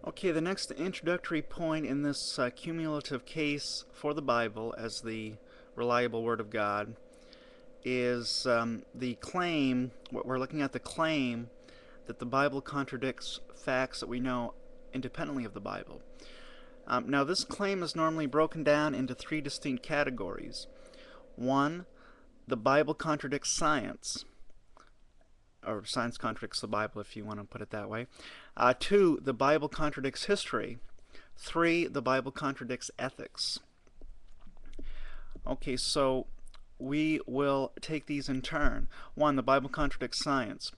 Okay, the next introductory point in this cumulative case for the Bible as the reliable Word of God is the claim, what we're looking at the claim that the Bible contradicts facts that we know independently of the Bible. Now, this claim is normally broken down into three distinct categories. One, the Bible contradicts science, or science contradicts the Bible, if you want to put it that way. Two, the Bible contradicts history. Three, the Bible contradicts ethics. Okay, so we will take these in turn. One, the Bible contradicts science.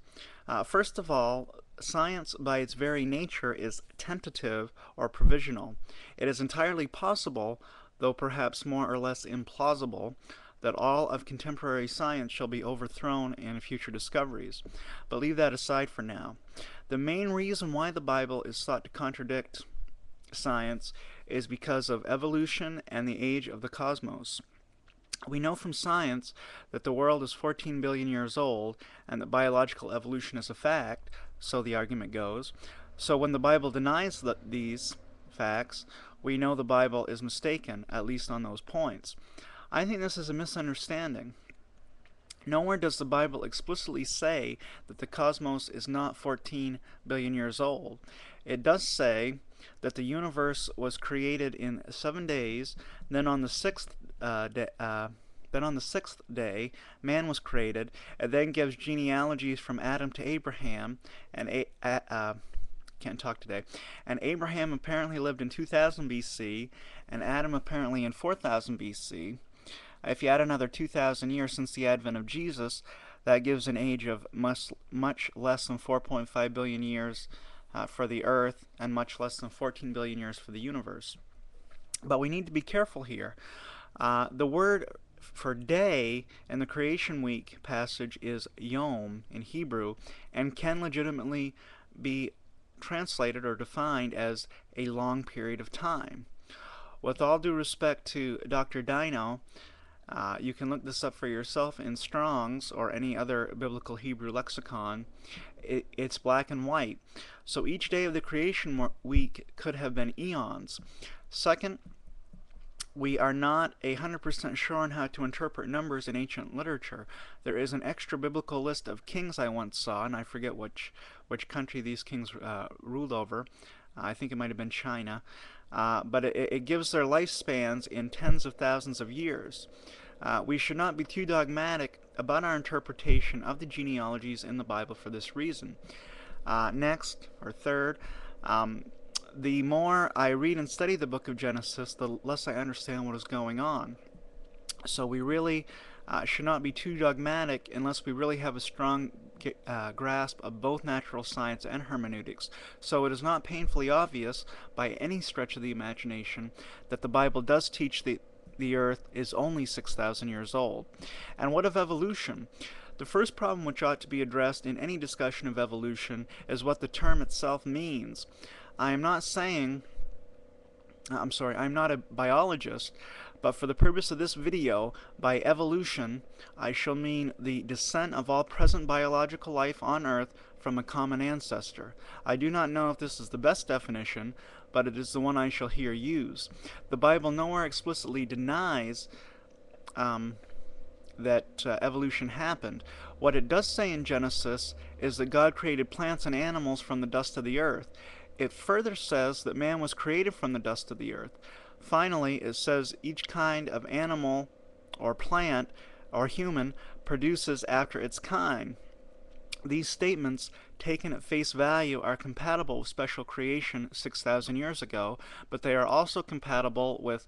First of all, science by its very nature is tentative or provisional. It is entirely possible, though perhaps more or less implausible, that all of contemporary science shall be overthrown in future discoveries. But leave that aside for now. The main reason why the Bible is thought to contradict science is because of evolution and the age of the cosmos. We know from science that the world is 14 billion years old and that biological evolution is a fact, so the argument goes. So when the Bible denies these facts, we know the Bible is mistaken, at least on those points. I think this is a misunderstanding. Nowhere does the Bible explicitly say that the cosmos is not 14 billion years old. It does say that the universe was created in 7 days, then on the sixth day, man was created. It then gives genealogies from Adam to Abraham, and can't talk today. And Abraham apparently lived in 2000 BC, and Adam apparently in 4000 BC. If you add another 2,000 years since the advent of Jesus, that gives an age of much less than 4.5 billion years for the Earth, and much less than 14 billion years for the universe. But we need to be careful here. The word for day in the creation week passage is yom in Hebrew, and can legitimately be translated or defined as a long period of time. With all due respect to Dr. Dino, you can look this up for yourself in Strong's or any other biblical Hebrew lexicon. It's black and white. So each day of the creation week could have been eons. Second, we are not 100% sure on how to interpret numbers in ancient literature. There is an extra biblical list of kings I once saw, and I forget which country these kings ruled over. I think it might have been China. But it gives their lifespans in tens of thousands of years. We should not be too dogmatic about our interpretation of the genealogies in the Bible for this reason. Next, or third, the more I read and study the book of Genesis, the less I understand what is going on. So we really should not be too dogmatic unless we really have a strong grasp of both natural science and hermeneutics. So it is not painfully obvious by any stretch of the imagination that the Bible does teach the earth is only 6,000 years old. And what of evolution? The first problem which ought to be addressed in any discussion of evolution is what the term itself means. I'm not a biologist, but for the purpose of this video, by evolution, I shall mean the descent of all present biological life on Earth from a common ancestor. I do not know if this is the best definition, but it is the one I shall here use. The Bible nowhere explicitly denies that evolution happened. What it does say in Genesis is that God created plants and animals from the dust of the earth. It further says that man was created from the dust of the earth. Finally, it says each kind of animal or plant or human produces after its kind. These statements, taken at face value, are compatible with special creation 6,000 years ago, but they are also compatible with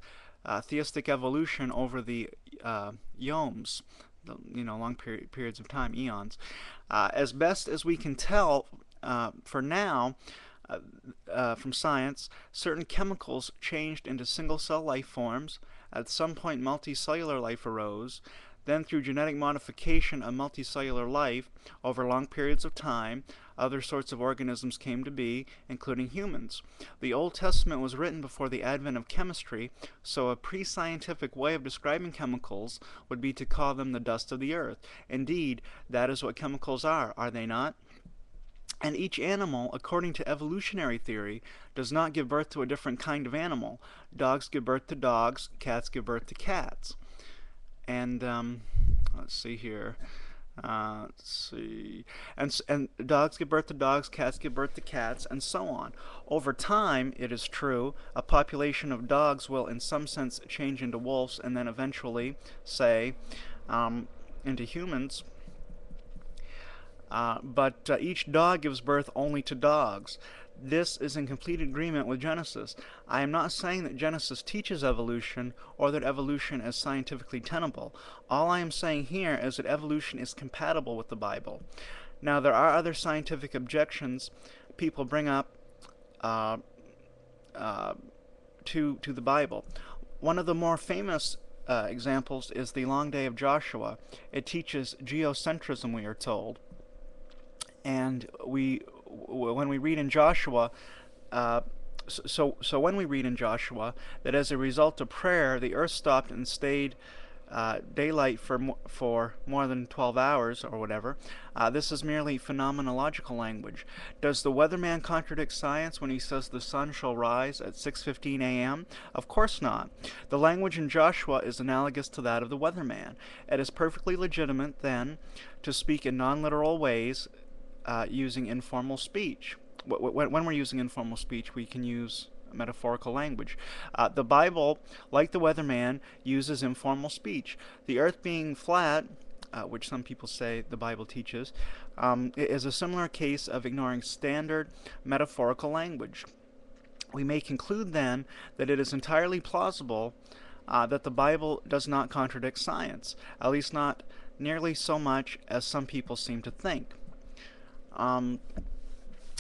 theistic evolution over the yoms, long periods of time, eons. As best as we can tell for now, from science, certain chemicals changed into single-cell life forms. At some point, multicellular life arose. Then, through genetic modification of multicellular life over long periods of time, other sorts of organisms came to be, including humans. The Old Testament was written before the advent of chemistry, so a pre-scientific way of describing chemicals would be to call them the dust of the earth. Indeed, that is what chemicals are they not? And each animal, according to evolutionary theory, does not give birth to a different kind of animal. Dogs give birth to dogs, cats give birth to cats. And let's see here. Let's see. And dogs give birth to dogs, cats give birth to cats, and so on. Over time, it is true, a population of dogs will, in some sense, change into wolves, and then eventually, say, into humans. But each dog gives birth only to dogs. This is in complete agreement with Genesis. I am not saying that Genesis teaches evolution or that evolution is scientifically tenable. All I am saying here is that evolution is compatible with the Bible. Now, there are other scientific objections people bring up uh, to the Bible. One of the more famous examples is the Long Day of Joshua. It teaches geocentrism, we are told. And when we read in Joshua, so when we read in Joshua that as a result of prayer, the earth stopped and stayed daylight for more than 12 hours or whatever, this is merely phenomenological language. Does the weatherman contradict science when he says the sun shall rise at 6:15 a.m.? Of course not. The language in Joshua is analogous to that of the weatherman. It is perfectly legitimate, then, to speak in non-literal ways using informal speech. When we're using informal speech, we can use metaphorical language. The Bible, like the weatherman, uses informal speech. The earth being flat, which some people say the Bible teaches, is a similar case of ignoring standard metaphorical language. We may conclude then that it is entirely plausible that the Bible does not contradict science, at least not nearly so much as some people seem to think.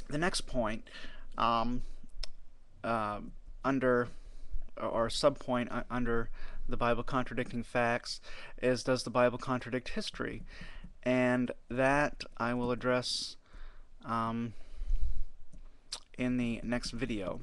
The next point, under or subpoint under the Bible contradicting facts, is does the Bible contradict history? And that I will address in the next video.